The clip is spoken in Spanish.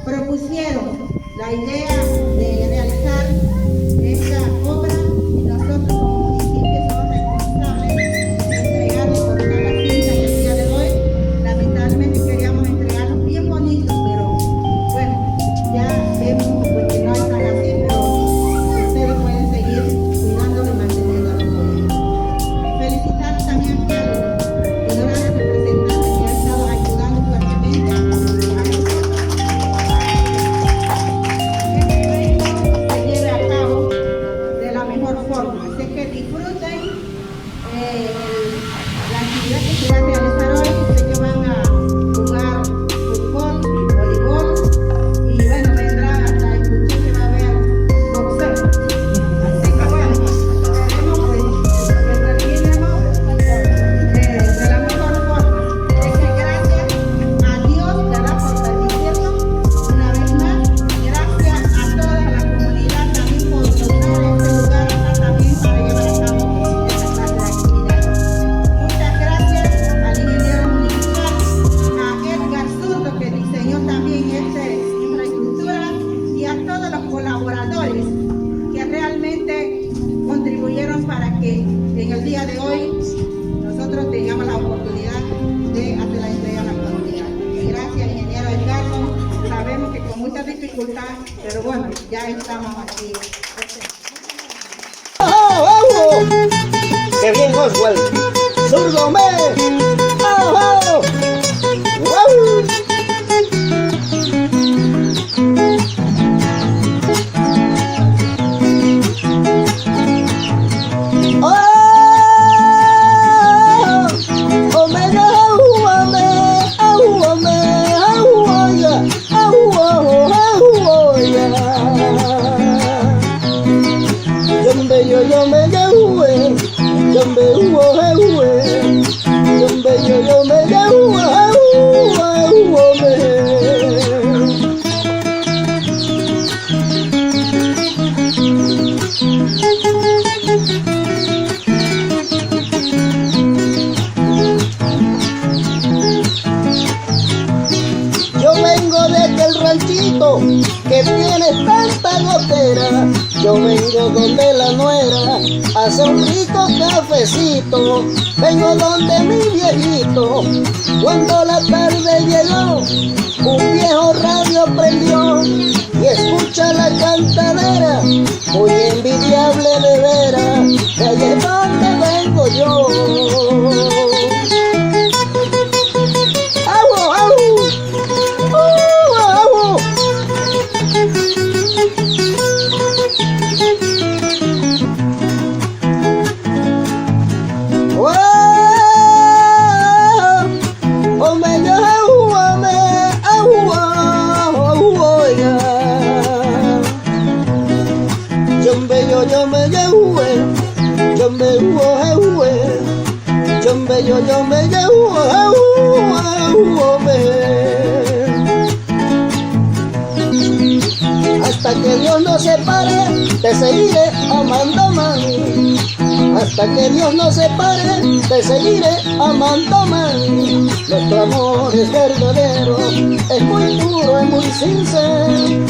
propusieron la idea de realizar esta obra y nosotros como municipio somos responsables de entregarlos por una la cinta y el día de hoy lamentablemente queríamos entregarlos bien bonitos, pero bueno, ya vemos pues, que no es tan así, pero ustedes pueden seguir cuidándolo y manteniéndolo bonito. Felicitar también a Carlos, honorable representante que ha estado ayudando fuertemente a nosotros. Así que disfruten la actividad que se va a realizar hoy. Sé que van a jugar fútbol, voleibol y bueno, vendrá hasta escuché que va a haber boxeo. Así que bueno, esperemos pues que terminemos de la mejor forma. Así que gracias a Dios, ¿verdad?, por permitirnos una vez más. Gracias a toda la comunidad también por lograr este lugar para llevar a cabo esta clase de actividades. Muchas gracias al ingeniero municipal, a Edgar Zurdo, que diseñó también esta infraestructura, y a todos los colaboradores que realmente contribuyeron para que en el día de hoy nosotros tengamos la oportunidad de hacer la entrega a la comunidad. Gracias, ingeniero Edgardo. Sabemos que con mucha dificultad, pero bueno, ya estamos aquí. ¡Qué bien, Oswald! ¡Zurdo me! ¡Oh, oh! ¡Wow! Yo me llevo, yo vengo de aquel ranchito que tiene tanta gotera. Yo vengo donde la nuera hace un rico cafecito. Vengo donde mi viejito, cuando la tarde llegó, un viejo radio prendió y escucha la cantadera, muy envidiable de veras, de allá es donde vengo yo. ¡Au, au! ¡Au! Yo me llevo hasta que Dios nos separe, te seguiré amando, mami. Hasta que Dios nos separe, te seguiré amando, mami. Nuestro amor es verdadero, es muy puro, es muy sincero.